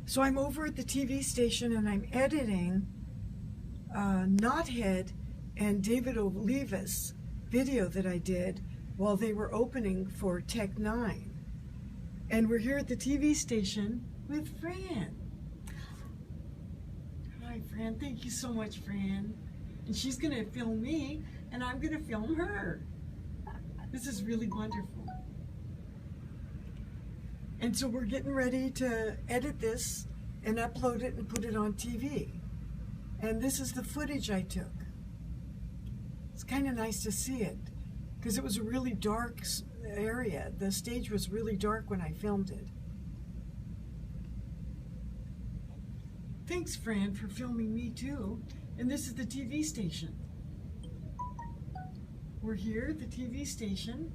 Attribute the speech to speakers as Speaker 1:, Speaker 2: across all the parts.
Speaker 1: So I'm over at the TV station and I'm editing KNOTHEAD and David Olivas video that I did while they were opening for Tech 9. And we're here at the TV station with Fran. Hi, Fran. Thank you so much, Fran. And she's going to film me, and I'm going to film her. This is really wonderful. And so we're getting ready to edit this and upload it and put it on TV. And this is the footage I took. It's kind of nice to see it because it was a really dark area. The stage was really dark when I filmed it. Thanks, Fran, for filming me too. And this is the TV station. We're here at the TV station,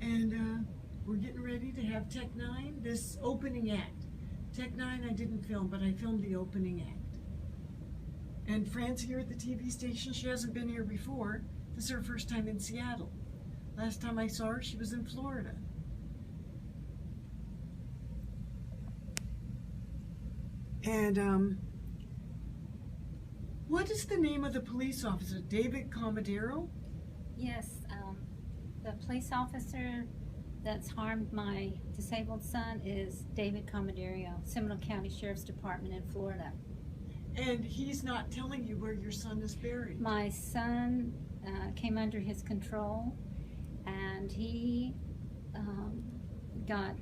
Speaker 1: and we're getting ready to have Tech 9, this opening act. Tech 9 I didn't film, but I filmed the opening act. And Fran's here at the TV station. She hasn't been here before. This is her first time in Seattle. Last time I saw her, she was in Florida. And what is the name of the police officer? David Commodero?
Speaker 2: Yes, the police officer that's harmed my disabled son is David Commodero, Seminole County Sheriff's Department in Florida.
Speaker 1: And he's not telling you where your son is buried?
Speaker 2: My son came under his control, and he got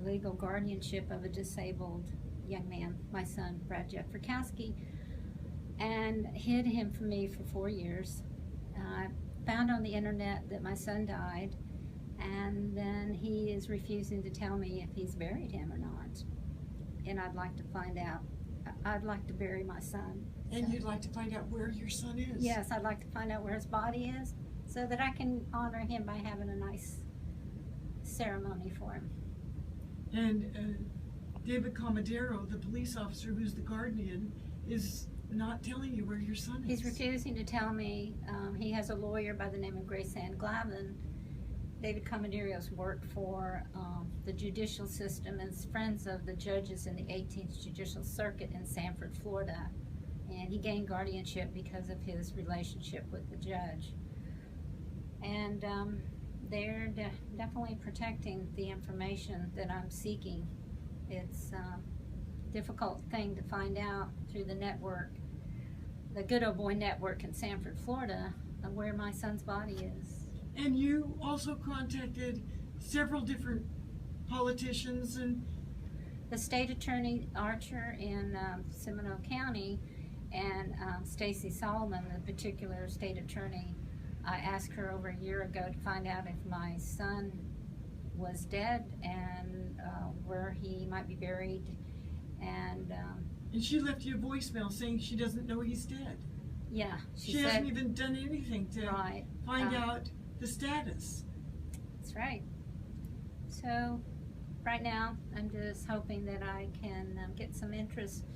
Speaker 2: legal guardianship of a disabled young man, my son, Brad Jeff Frykowski, and hid him from me for 4 years. I found on the internet that my son died, and then he is refusing to tell me if he's buried him or not. And I'd like to find out. I'd like to bury my son.
Speaker 1: And you'd like to find out where your son is?
Speaker 2: Yes, I'd like to find out where his body is so that I can honor him by having a nice ceremony for him.
Speaker 1: And David Commodero, the police officer who's the guardian, is not telling you where your son is.
Speaker 2: He's refusing to tell me. He has a lawyer by the name of Grace Ann Glavin. David Commodero's worked for the judicial system and is friends of the judges in the 18th Judicial Circuit in Sanford, Florida. And he gained guardianship because of his relationship with the judge. And they're definitely protecting the information that I'm seeking. It's a difficult thing to find out through the network, the Good Old Boy Network in Sanford, Florida, where my son's body is.
Speaker 1: And you also contacted several different politicians and...
Speaker 2: The state attorney Archer in Seminole County and Stacy Solomon, the particular state attorney. I asked her over a year ago to find out if my son was dead and where he might be buried. And
Speaker 1: she left you a voicemail saying she doesn't know he's dead.
Speaker 2: Yeah.
Speaker 1: She hasn't even done anything to find out the status.
Speaker 2: That's right. So right now I'm just hoping that I can get some interest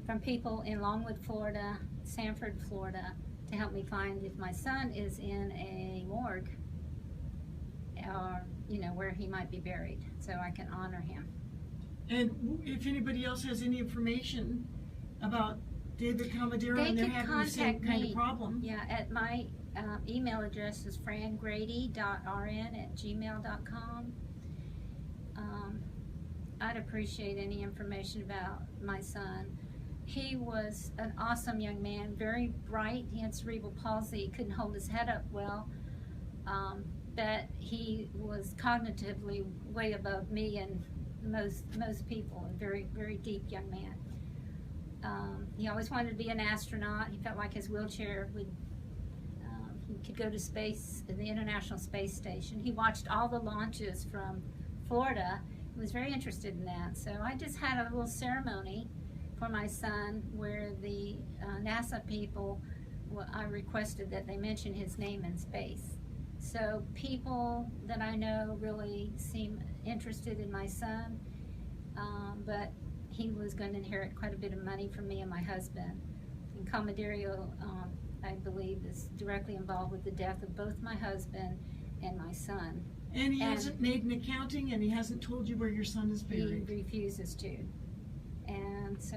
Speaker 2: from people in Longwood, Florida, Sanford, Florida, to help me find if my son is in a morgue or, you know, where he might be buried, so I can honor him.
Speaker 1: And if anybody else has any information about David Commodero and they're having the same kind of problem.
Speaker 2: Yeah, at my email address is frangrady.rn@gmail.com. I'd appreciate any information about my son. He was an awesome young man, very bright. He had cerebral palsy, he couldn't hold his head up well, but he was cognitively way above me and most people. A very, very deep young man. He always wanted to be an astronaut. He felt like his wheelchair would, he could go to space, the International Space Station. He watched all the launches from Florida. He was very interested in that. So I just had a little ceremony for my son where the NASA people, I requested that they mention his name in space. So people that I know really seem interested in my son, but he was going to inherit quite a bit of money from me and my husband. And Commodero, I believe, is directly involved with the death of both my husband and my son.
Speaker 1: And he hasn't made an accounting, and he hasn't told you where your son is buried?
Speaker 2: He refuses to. And so,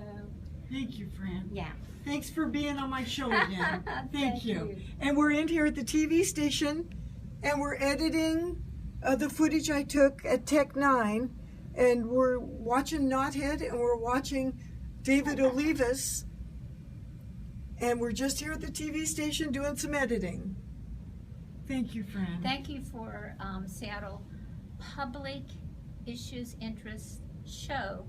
Speaker 1: Thank you, Fran.
Speaker 2: yeah.
Speaker 1: Thanks for being on my show again.
Speaker 2: Thank you.
Speaker 1: And we're in here at the TV station, and we're editing the footage I took at Tech 9, and we're watching KNOTHEAD, and we're watching David Olivas, and we're just here at the TV station doing some editing. Thank you, Fran.
Speaker 2: Thank you for Seattle Public Issues Interest Show,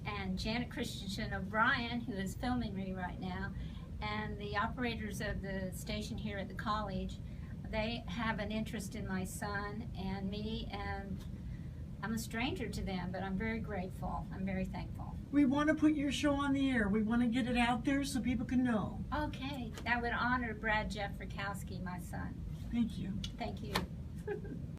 Speaker 2: and Janet Christensen O'Brien, who is filming me right now, and the operators of the station here at the college. They have an interest in my son and me, and I'm a stranger to them, but I'm very grateful. I'm very thankful.
Speaker 1: We want to put your show on the air. We want to get it out there so people can know.
Speaker 2: Okay, that would honor Brad Jeff Rakowski, my son.
Speaker 1: Thank you.
Speaker 2: Thank you.